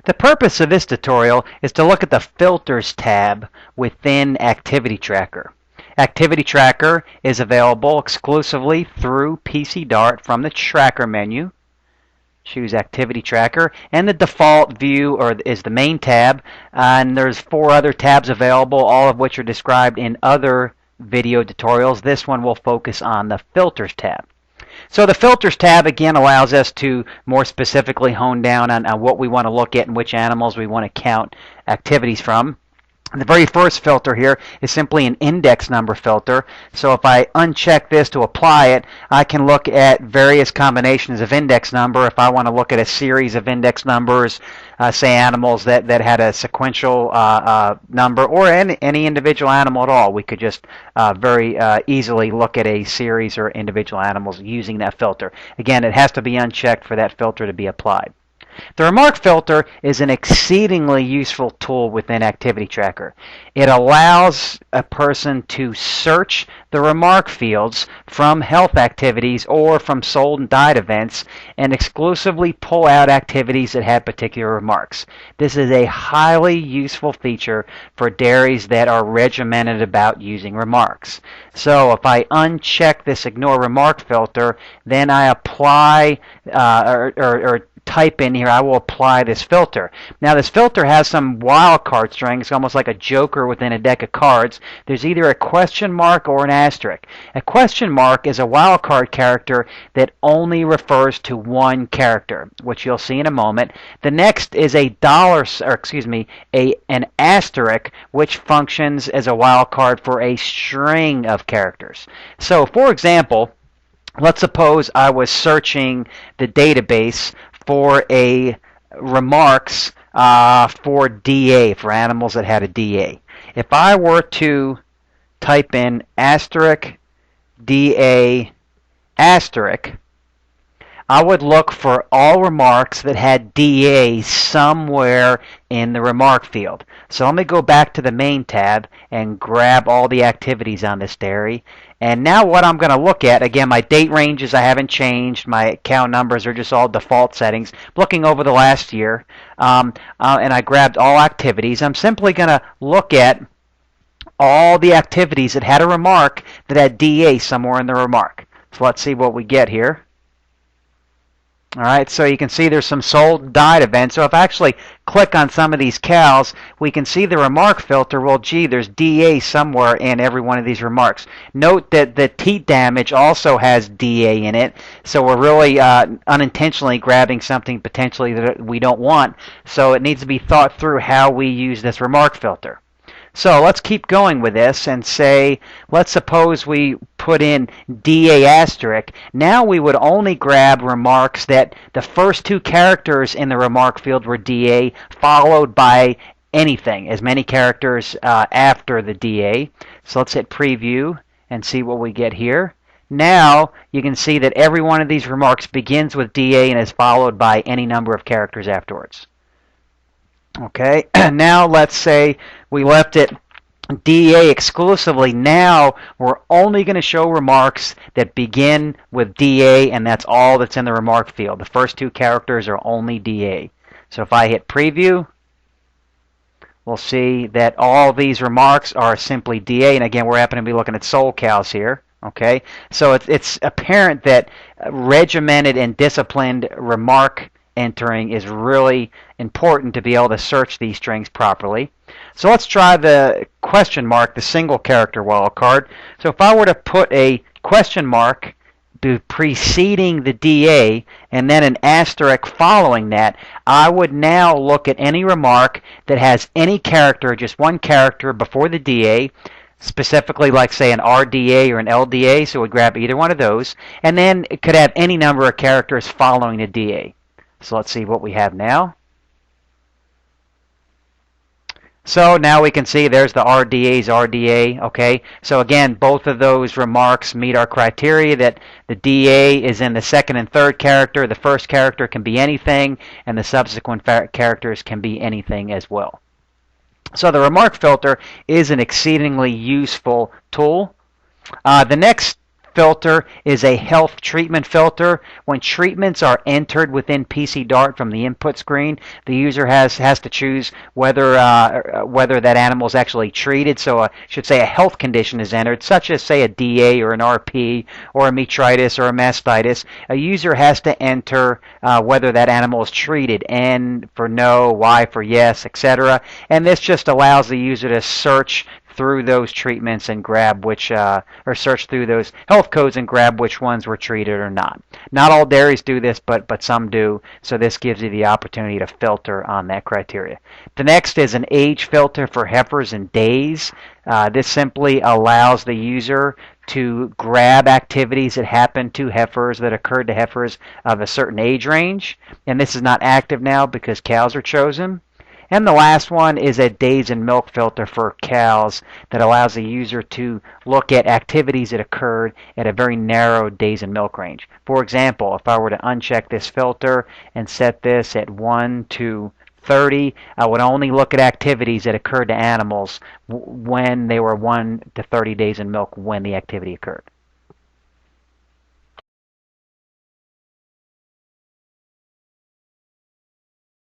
The purpose of this tutorial is to look at the Filters tab within Activity Tracker. Activity Tracker is available exclusively through PCDART from the Tracker menu. Choose Activity Tracker, and the default view is the main tab, and there's 4 other tabs available, all of which are described in other video tutorials. This one will focus on the Filters tab. So the Filters tab, again, allows us to more specifically hone down on what we want to look at and which animals we want to count activities from. The very first filter here is simply an index number filter. So if I uncheck this to apply it, I can look at various combinations of index number. If I want to look at a series of index numbers, say animals that had a sequential number, or any individual animal at all, we could just very easily look at a series or individual animals using that filter. Again, it has to be unchecked for that filter to be applied. The remark filter is an exceedingly useful tool within Activity Tracker. It allows a person to search the remark fields from health activities or from sold and died events and exclusively pull out activities that have particular remarks. This is a highly useful feature for dairies that are regimented about using remarks. So if I uncheck this ignore remark filter, then I apply or type in here, I will apply this filter. Now this filter has some wildcard strings, almost like a joker within a deck of cards. There's either a question mark or an asterisk. A question mark is a wildcard character that only refers to one character, which you'll see in a moment. The next is an asterisk, which functions as a wildcard for a string of characters. So for example, let's suppose I was searching the database for a remarks for DA, for animals that had a DA. If I were to type in asterisk DA asterisk, I would look for all remarks that had DA somewhere in the remark field. So let me go back to the main tab and grab all the activities on this dairy. And now what I'm going to look at, again, my date ranges I haven't changed. My cow numbers are just all default settings. Looking over the last year, and I grabbed all activities. I'm simply going to look at all the activities that had a remark that had DA somewhere in the remark. So let's see what we get here. All right, so you can see there's some sold died events. So if I actually click on some of these cows, we can see the remark filter. Well, gee, there's DA somewhere in every one of these remarks. Note that the teat damage also has DA in it, so we're really unintentionally grabbing something potentially that we don't want. So it needs to be thought through how we use this remark filter. So let's keep going with this and say, let's suppose we put in DA asterisk. Now we would only grab remarks that the first 2 characters in the remark field were DA, followed by anything, as many characters after the DA. So let's hit preview and see what we get here. Now you can see that every one of these remarks begins with DA and is followed by any number of characters afterwards. Okay, now let's say we left it DA exclusively. Now we're only going to show remarks that begin with DA, and that's all that's in the remark field. The first 2 characters are only DA. So if I hit preview, we'll see that all these remarks are simply DA, and again, we're happening to be looking at soul cows here. Okay, so it's apparent that regimented and disciplined remark entering is really important to be able to search these strings properly. So let's try the question mark, the single character wildcard. So if I were to put a question mark preceding the DA and then an asterisk following that, I would now look at any remark that has any character, just one character before the DA, specifically like say an RDA or an LDA, so we'd grab either one of those, and then it could have any number of characters following the DA. So let's see what we have now. So now we can see there's the RDA's RDA. Okay, so again, both of those remarks meet our criteria that the DA is in the second and third character. The first character can be anything, and the subsequent characters can be anything as well. So the remark filter is an exceedingly useful tool. The next filter is a health treatment filter. When treatments are entered within PCDART from the input screen, the user has to choose whether that animal is actually treated. So I should say a health condition is entered, such as say a DA or an RP or a metritis or a mastitis. A user has to enter whether that animal is treated, N for no, Y for yes, etc. And this just allows the user to search through those treatments and grab which, or search through those health codes and grab which ones were treated or not. Not all dairies do this, but some do. So this gives you the opportunity to filter on that criteria. The next is an age filter for heifers and days. This simply allows the user to grab activities that happen to heifers, that occurred to heifers of a certain age range. And this is not active now because cows are chosen. And the last one is a days and milk filter for cows that allows the user to look at activities that occurred at a very narrow days and milk range. For example, if I were to uncheck this filter and set this at 1 to 30, I would only look at activities that occurred to animals when they were 1 to 30 days in milk when the activity occurred.